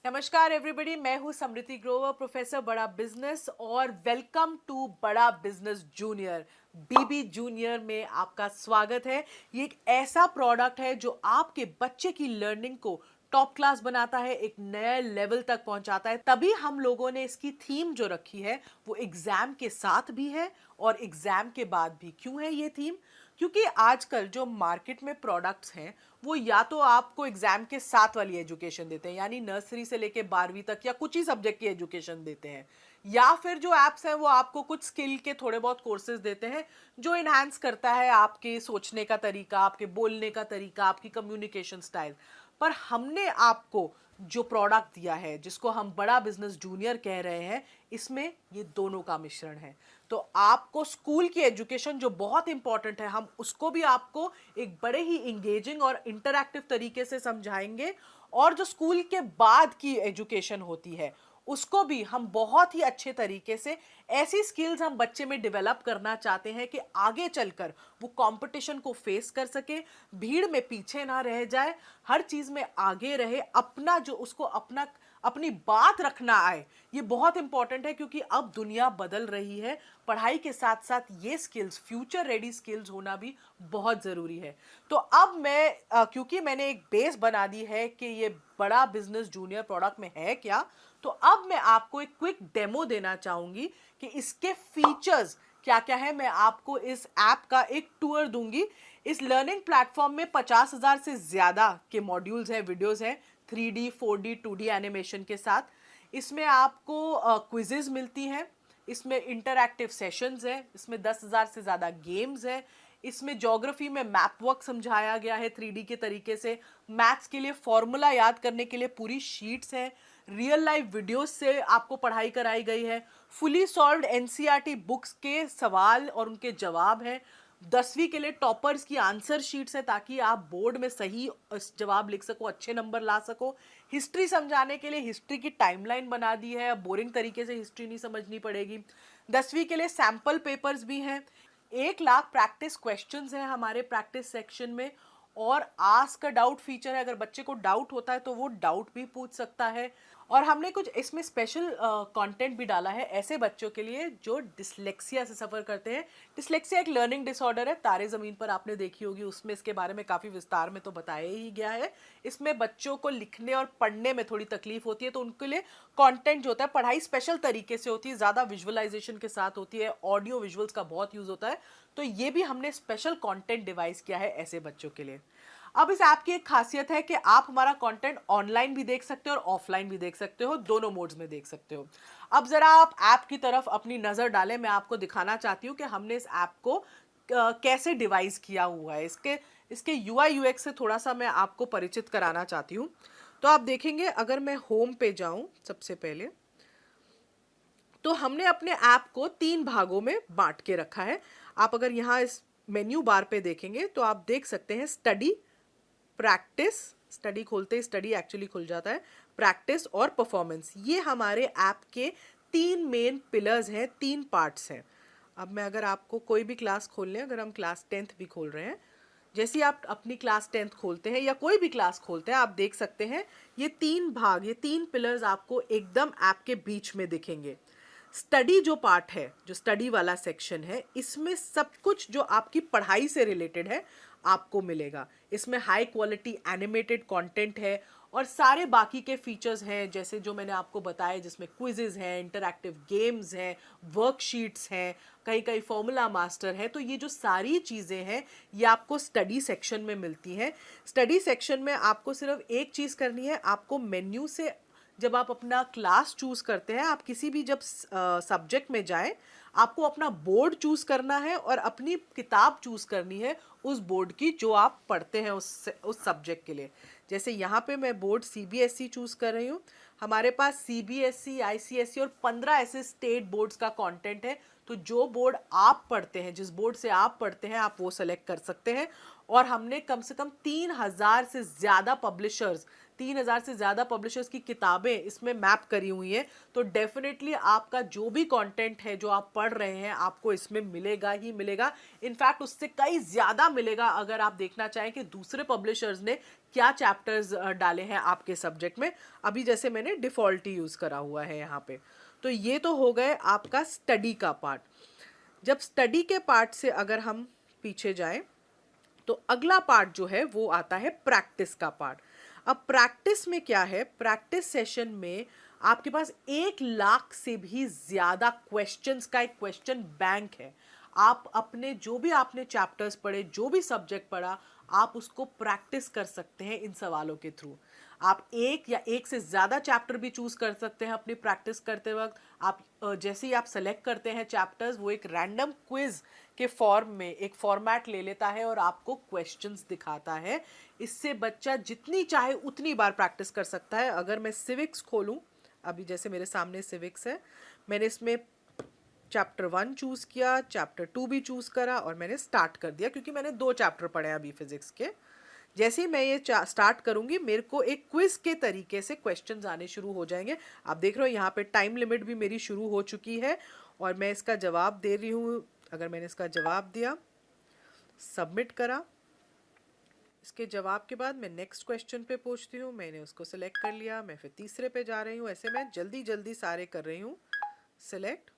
नमस्कार एवरीबॉडी, मैं हूं समृति ग्रोवर, प्रोफेसर बड़ा बिजनेस और वेलकम टू बड़ा बिजनेस जूनियर। बीबी जूनियर में आपका स्वागत है। ये एक ऐसा प्रोडक्ट है जो आपके बच्चे की लर्निंग को टॉप क्लास बनाता है, एक नए लेवल तक पहुंचाता है। तभी हम लोगों ने इसकी थीम जो रखी है वो एग्जाम के साथ भी है और एग्जाम के बाद भी। क्यों है ये थीम? क्योंकि आजकल जो मार्केट में प्रोडक्ट्स हैं वो या तो आपको एग्जाम के साथ वाली एजुकेशन देते हैं, यानी नर्सरी से लेके 12वीं तक या कुछ ही सब्जेक्ट की एजुकेशन देते हैं, या फिर जो एप्स हैं वो आपको कुछ स्किल के थोड़े बहुत कोर्सेज देते हैं जो इनहांस करता है आपके सोचने का तरीका, आपके बोलने का तरीका, आपकी कम्युनिकेशन स्टाइल। पर हमने आपको जो प्रोडक्ट दिया है जिसको हम बड़ा बिजनेस जूनियर कह रहे हैं, इसमें ये दोनों का मिश्रण है। तो आपको स्कूल की एजुकेशन जो बहुत इंपॉर्टेंट है, हम उसको भी आपको एक बड़े ही इंगेजिंग और इंटरैक्टिव तरीके से समझाएंगे, और जो स्कूल के बाद की एजुकेशन होती है उसको भी हम बहुत ही अच्छे तरीके से, ऐसी स्किल्स हम बच्चे में डेवलप करना चाहते हैं कि आगे चलकर वो कंपटीशन को फेस कर सके, भीड़ में पीछे ना रह जाए, हर चीज में आगे रहे, अपना जो उसको अपनी बात रखना आए। ये बहुत इंपॉर्टेंट है क्योंकि अब दुनिया बदल रही है। पढ़ाई के साथ साथ ये स्किल्स, फ्यूचर रेडी स्किल्स होना भी बहुत जरूरी है। तो अब क्योंकि मैंने एक बेस बना दी है कि ये बड़ा बिजनेस जूनियर प्रोडक्ट में है क्या, तो अब मैं आपको एक क्विक डेमो देना चाहूंगी कि इसके फीचर्स क्या क्या है। मैं आपको इस ऐप का एक टूर दूंगी। इस लर्निंग प्लेटफॉर्म में 50,000 से ज्यादा के मॉड्यूल्स हैं, वीडियोस हैं, 3D 4D 2D एनिमेशन के साथ। इसमें आपको क्विजेज मिलती हैं, इसमें इंटरैक्टिव सेशंस हैं, इसमें 10,000 से ज़्यादा गेम्स हैं, इसमें ज्योग्राफी में मैप वर्क समझाया गया है 3D के तरीके से, मैथ्स के लिए फॉर्मूला याद करने के लिए पूरी शीट्स हैं, रियल लाइफ वीडियोस से आपको पढ़ाई कराई गई है, फुली सॉल्व्ड एनसीईआरटी बुक्स के सवाल और उनके जवाब हैं, 10वीं के लिए टॉपर्स की आंसर शीट्स है ताकि आप बोर्ड में सही जवाब लिख सको, अच्छे नंबर ला सको। हिस्ट्री समझाने के लिए हिस्ट्री की टाइमलाइन बना दी है, अब बोरिंग तरीके से हिस्ट्री नहीं समझनी पड़ेगी। 10वीं के लिए सैंपल पेपर्स भी हैं, 1 लाख प्रैक्टिस क्वेश्चंस हैं हमारे प्रैक्टिस सेक्शन में, और आस्क अ डाउट फीचर है। अगर बच्चे को डाउट होता है तो वो डाउट भी पूछ सकता है। और हमने कुछ इसमें स्पेशल कंटेंट भी डाला है ऐसे बच्चों के लिए जो डिसलेक्सिया से सफ़र करते हैं। डिसलेक्सिया एक लर्निंग डिसऑर्डर है, तारे ज़मीन पर आपने देखी होगी, उसमें इसके बारे में काफ़ी विस्तार में तो बताया ही गया है। इसमें बच्चों को लिखने और पढ़ने में थोड़ी तकलीफ होती है, तो उनके लिए कंटेंट जो होता है, पढ़ाई स्पेशल तरीके से होती है, ज़्यादा विजुअलाइजेशन के साथ होती है, ऑडियो विजुअल्स का बहुत यूज़ होता है, तो ये भी हमने स्पेशल कंटेंट डिवाइस किया है ऐसे बच्चों के लिए। अब इस ऐप की एक खासियत है कि आप हमारा कंटेंट ऑनलाइन भी देख सकते हो और ऑफलाइन भी देख सकते हो, दोनों मोड्स में देख सकते हो। अब जरा आप ऐप की तरफ अपनी नज़र डालें। मैं आपको दिखाना चाहती हूँ कि हमने इस ऐप को कैसे डिवाइस किया हुआ है। इसके यूआई यूएक्स से थोड़ा सा मैं आपको परिचित कराना चाहती हूँ। तो आप देखेंगे, अगर मैं होम पे जाऊँ सबसे पहले, तो हमने अपने ऐप को 3 भागों में बांट के रखा है। आप अगर यहाँ इस मेन्यू बार पे देखेंगे तो आप देख सकते हैं स्टडी, प्रैक्टिस, स्टडी खोलते ही स्टडी एक्चुअली खुल जाता है, प्रैक्टिस और परफॉर्मेंस। ये हमारे ऐप के 3 मेन पिलर्स हैं, 3 पार्ट्स हैं। अब मैं अगर आपको कोई भी क्लास खोल लें, अगर हम क्लास 10th भी खोल रहे हैं, जैसे ही आप अपनी क्लास 10th खोलते हैं या कोई भी क्लास खोलते हैं, आप देख सकते हैं ये 3 भाग, ये 3 पिलर्स आपको एकदम ऐप के बीच में दिखेंगे। स्टडी जो पार्ट है, जो स्टडी वाला सेक्शन है, इसमें सब कुछ जो आपकी पढ़ाई से रिलेटेड है आपको मिलेगा। इसमें हाई क्वालिटी एनिमेटेड कंटेंट है और सारे बाकी के फीचर्स हैं जैसे जो मैंने आपको बताया, जिसमें क्विजेज हैं, इंटरैक्टिव गेम्स हैं, वर्कशीट्स हैं, कहीं कहीं फॉर्मूला मास्टर है। तो ये जो सारी चीज़ें हैं ये आपको स्टडी सेक्शन में मिलती हैं। स्टडी सेक्शन में आपको सिर्फ एक चीज़ करनी है, आपको मेन्यू से जब आप अपना क्लास चूज करते हैं, आप किसी भी जब सब्जेक्ट में जाएं, आपको अपना बोर्ड चूज करना है और अपनी किताब चूज करनी है उस बोर्ड की जो आप पढ़ते हैं उस सब्जेक्ट के लिए। जैसे यहाँ पे मैं बोर्ड सीबीएसई चूज कर रही हूँ। हमारे पास सीबीएसई, आईसीएसई और 15 ऐसे स्टेट बोर्ड्स का कंटेंट है। तो जो बोर्ड आप पढ़ते हैं, जिस बोर्ड से आप पढ़ते हैं, आप वो सेलेक्ट कर सकते हैं और हमने कम से कम 3000 से ज़्यादा पब्लिशर्स 3000 से ज़्यादा पब्लिशर्स की किताबें इसमें मैप करी हुई हैं। तो डेफिनेटली आपका जो भी कंटेंट है जो आप पढ़ रहे हैं आपको इसमें मिलेगा ही मिलेगा। इनफैक्ट उससे कई ज़्यादा मिलेगा अगर आप देखना चाहें कि दूसरे पब्लिशर्स ने क्या चैप्टर्स डाले हैं आपके सब्जेक्ट में। अभी जैसे मैंने डिफ़ॉल्ट ही यूज़ करा हुआ है यहाँ पे। तो ये तो हो गए आपका स्टडी का पार्ट। जब स्टडी के पार्ट से अगर हम पीछे जाएं तो अगला पार्ट जो है वो आता है प्रैक्टिस का पार्ट। अब प्रैक्टिस में क्या है, प्रैक्टिस सेशन में आपके पास 1 लाख से भी ज्यादा क्वेश्चंस का एक क्वेश्चन बैंक है। आप अपने जो भी आपने चैप्टर्स पढ़े, जो भी सब्जेक्ट पढ़ा, आप उसको प्रैक्टिस कर सकते हैं इन सवालों के थ्रू। आप एक या एक से ज़्यादा चैप्टर भी चूज़ कर सकते हैं अपनी प्रैक्टिस करते वक्त। आप जैसे ही आप सेलेक्ट करते हैं चैप्टर्स, वो एक रैंडम क्विज के फॉर्म में एक फॉर्मेट ले लेता है और आपको क्वेश्चंस दिखाता है। इससे बच्चा जितनी चाहे उतनी बार प्रैक्टिस कर सकता है। अगर मैं सिविक्स खोलूँ, अभी जैसे मेरे सामने सिविक्स है, मैंने इसमें चैप्टर 1 चूज़ किया, चैप्टर 2 भी चूज़ करा और मैंने स्टार्ट कर दिया क्योंकि मैंने 2 चैप्टर पढ़े हैं अभी फिजिक्स के। जैसे ही मैं ये स्टार्ट करूंगी मेरे को एक क्विज के तरीके से क्वेश्चंस आने शुरू हो जाएंगे। आप देख रहे हो यहाँ पे टाइम लिमिट भी मेरी शुरू हो चुकी है और मैं इसका जवाब दे रही हूँ। अगर मैंने इसका जवाब दिया, सबमिट करा, इसके जवाब के बाद मैं नेक्स्ट क्वेश्चन पे पहुँचती हूँ। मैंने उसको सिलेक्ट कर लिया, मैं फिर तीसरे पे जा रही हूँ। ऐसे मैं जल्दी जल्दी सारे कर रही हूँ सिलेक्ट।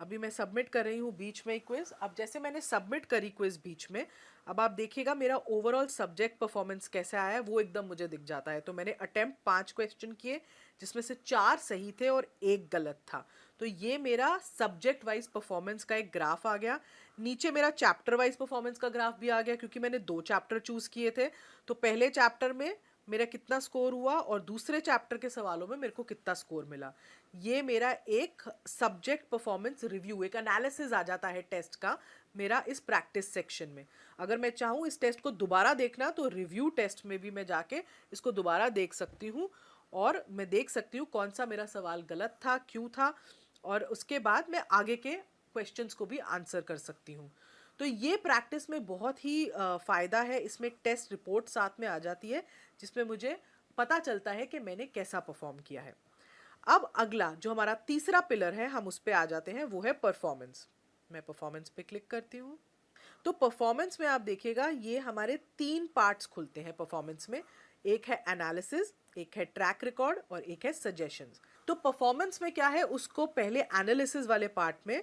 अभी मैं सबमिट कर रही हूँ बीच में क्विज। अब जैसे मैंने सबमिट करी क्विज बीच में, अब आप देखिएगा मेरा ओवरऑल सब्जेक्ट परफॉर्मेंस कैसे आया है वो एकदम मुझे दिख जाता है। तो मैंने अटेम्प्ट 5 क्वेश्चन किए जिसमें से 4 सही थे और 1 गलत था। तो ये मेरा सब्जेक्ट वाइज परफॉर्मेंस का एक ग्राफ आ गया। नीचे मेरा चैप्टर वाइज परफॉर्मेंस का ग्राफ भी आ गया क्योंकि मैंने 2 चैप्टर चूज किए थे। तो पहले चैप्टर में मेरा कितना स्कोर हुआ और दूसरे चैप्टर के सवालों में मेरे को कितना स्कोर मिला। ये मेरा एक सब्जेक्ट परफॉर्मेंस रिव्यू, एक एनालिसिस आ जाता है टेस्ट का मेरा इस प्रैक्टिस सेक्शन में। अगर मैं चाहूँ इस टेस्ट को दोबारा देखना तो रिव्यू टेस्ट में भी मैं जाके इसको दोबारा देख सकती हूँ और मैं देख सकती हूँ कौन सा मेरा सवाल गलत था, क्यों था, और उसके बाद मैं आगे के क्वेश्चंस को भी आंसर कर सकती हूँ। तो ये प्रैक्टिस में बहुत ही फ़ायदा है। इसमें एक टेस्ट रिपोर्ट साथ में आ जाती है जिसमें मुझे पता चलता है कि मैंने कैसा परफॉर्म किया है। अब अगला जो हमारा तीसरा पिलर है हम उस पे आ जाते हैं, वो है परफॉर्मेंस। मैं परफॉर्मेंस पे क्लिक करती हूँ। तो परफॉर्मेंस में आप देखिएगा ये हमारे 3 पार्ट्स खुलते हैं परफॉर्मेंस में। एक है एनालिसिस, एक है ट्रैक रिकॉर्ड और एक है सजेशंस। तो परफॉर्मेंस में क्या है, उसको पहले एनालिसिस वाले पार्ट में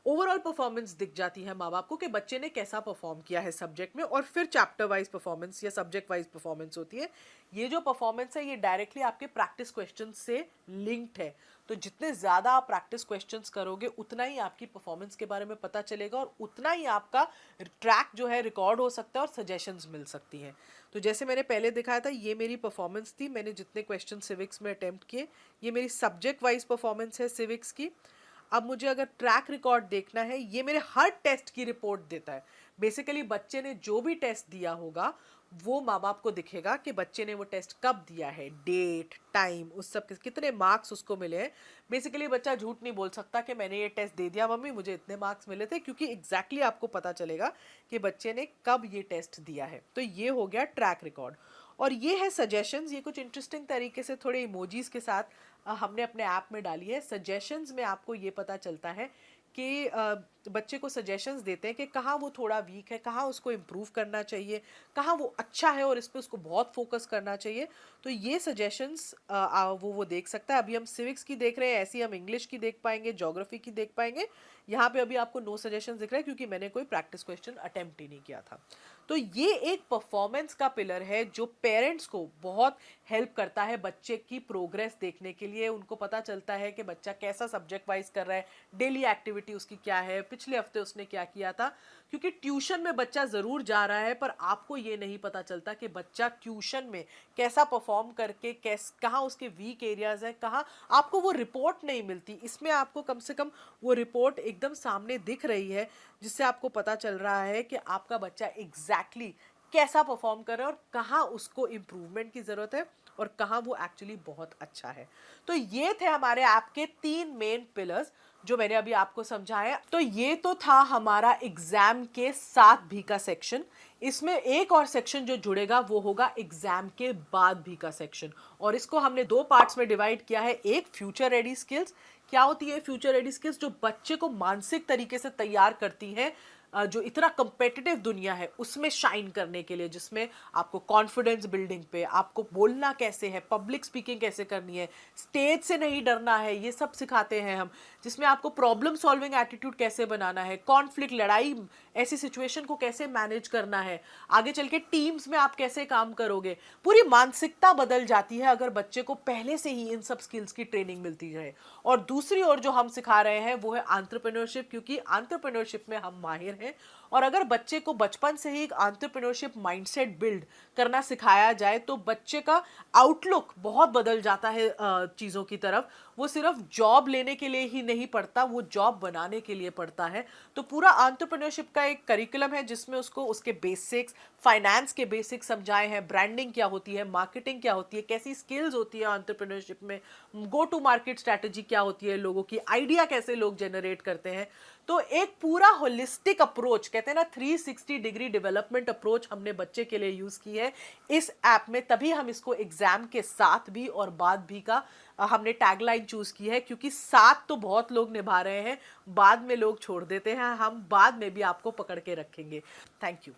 ओवरऑल परफॉर्मेंस दिख जाती है माँ बाप को कि बच्चे ने कैसा परफॉर्म किया है सब्जेक्ट में, और फिर चैप्टर वाइज परफॉर्मेंस या सब्जेक्ट वाइज परफॉर्मेंस होती है। ये जो परफॉर्मेंस है ये डायरेक्टली आपके प्रैक्टिस क्वेश्चन से लिंक्ड है। तो जितने ज़्यादा आप प्रैक्टिस क्वेश्चंस करोगे उतना ही आपकी परफॉर्मेंस के बारे में पता चलेगा और उतना ही आपका ट्रैक जो है रिकॉर्ड हो सकता है और सजेशंस मिल सकती हैं। तो जैसे मैंने पहले दिखाया था ये मेरी परफॉर्मेंस थी, मैंने जितने क्वेश्चन सिविक्स में अटेम्प्ट किए, ये मेरी सब्जेक्ट वाइज परफॉर्मेंस है सिविक्स की। अब मुझे अगर ट्रैक रिकॉर्ड देखना है, ये मेरे हर टेस्ट की रिपोर्ट देता है। बेसिकली बच्चे ने जो भी टेस्ट दिया होगा वो माँ बाप को दिखेगा कि बच्चे ने वो टेस्ट कब दिया है, डेट, टाइम, उस सब के कितने मार्क्स उसको मिले हैं। बेसिकली बच्चा झूठ नहीं बोल सकता कि मैंने ये टेस्ट दे दिया मम्मी मुझे इतने मार्क्स मिले थे, क्योंकि एग्जैक्टली आपको पता चलेगा कि बच्चे ने कब ये टेस्ट दिया है। तो ये हो गया ट्रैक रिकॉर्ड। और ये है सजेशंस। ये कुछ इंटरेस्टिंग तरीके से थोड़े इमोजीज के साथ हमने अपने ऐप में डाली है। सजेशंस में आपको ये पता चलता है कि बच्चे को सजेशंस देते हैं कि कहाँ वो थोड़ा वीक है, कहाँ उसको इम्प्रूव करना चाहिए, कहाँ वो अच्छा है और इस पर उसको बहुत फोकस करना चाहिए। तो ये सजेशंस वो देख सकता है। अभी हम सिविक्स की देख रहे हैं, ऐसी हम इंग्लिश की देख पाएंगे, ज्योग्राफी की देख पाएंगे। यहाँ पे अभी आपको नो सजेशंस दिख रहा है क्योंकि मैंने कोई प्रैक्टिस क्वेश्चन अटेम्प्ट ही नहीं किया था। तो ये एक परफॉर्मेंस का पिलर है जो पेरेंट्स को बहुत हेल्प करता है बच्चे की प्रोग्रेस देखने के लिए। उनको पता चलता है कि बच्चा कैसा सब्जेक्ट वाइज कर रहा है, डेली एक्टिविटी उसकी क्या है, पिछले हफ्ते उसने क्या किया था। क्योंकि ट्यूशन में बच्चा ज़रूर जा रहा है पर आपको ये नहीं पता चलता कि बच्चा ट्यूशन में कैसा परफॉर्म करके कहाँ उसके वीक एरियाज है, कहाँ आपको वो रिपोर्ट नहीं मिलती। इसमें आपको कम से कम वो रिपोर्ट एकदम सामने दिख रही है जिससे आपको पता चल रहा है कि आपका बच्चा एग्जैक्टली कैसा परफॉर्म कर रहा है और कहाँ उसको इम्प्रूवमेंट की ज़रूरत है और कहाँ वो एक्चुअली बहुत अच्छा है। तो ये थे हमारे ऐप के 3 मेन पिलर्स जो मैंने अभी आपको समझाया। तो ये तो था हमारा एग्जाम के साथ भी का सेक्शन। इसमें एक और सेक्शन जो जुड़ेगा वो होगा एग्जाम के बाद भी का सेक्शन, और इसको हमने दो पार्ट्स में डिवाइड किया है। एक फ्यूचर रेडी स्किल्स, क्या होती है फ्यूचर रेडी स्किल्स? जो बच्चे को मानसिक तरीके से तैयार करती है जो इतना कंपेटिटिव दुनिया है उसमें शाइन करने के लिए, जिसमें आपको कॉन्फिडेंस बिल्डिंग पे, आपको बोलना कैसे है, पब्लिक स्पीकिंग कैसे करनी है, स्टेज से नहीं डरना है, ये सब सिखाते हैं हम। जिसमें आपको प्रॉब्लम सॉल्विंग एटीट्यूड कैसे बनाना है, कॉन्फ्लिक्ट, लड़ाई, ऐसी सिचुएशन को कैसे मैनेज करना है, आगे चल के टीम्स में आप कैसे काम करोगे। पूरी मानसिकता बदल जाती है अगर बच्चे को पहले से ही इन सब स्किल्स की ट्रेनिंग मिलती है। और दूसरी ओर जो हम सिखा रहे हैं वो है एंटरप्रेन्योरशिप, क्योंकि एंटरप्रेन्योरशिप में हम माहिर हैं। और अगर बच्चे को बचपन से ही एक एंटरप्रेन्योरशिप माइंडसेट बिल्ड करना सिखाया जाए तो बच्चे का आउटलुक बहुत बदल जाता है चीज़ों की तरफ। वो सिर्फ जॉब लेने के लिए ही नहीं पढ़ता, वो जॉब बनाने के लिए पढ़ता है। तो पूरा एंटरप्रेन्योरशिप का एक करिकुलम है जिसमें उसको उसके बेसिक्स, फाइनेंस के बेसिक्स समझाए हैं, ब्रांडिंग क्या होती है, मार्केटिंग क्या होती है, कैसी स्किल्स होती है एंटरप्रेन्योरशिप में, गो टू मार्केट स्ट्रैटेजी क्या होती है, लोगों की आइडिया कैसे लोग जनरेट करते हैं। तो एक पूरा होलिस्टिक अप्रोच, कहते हैं ना 360 डिग्री डेवलपमेंट अप्रोच, हमने बच्चे के लिए यूज की है इस ऐप में। तभी हम इसको एग्जाम के साथ भी और बाद भी का हमने टैगलाइन चूज की है, क्योंकि साथ तो बहुत लोग निभा रहे हैं, बाद में लोग छोड़ देते हैं, हम बाद में भी आपको पकड़ के रखेंगे। Thank you.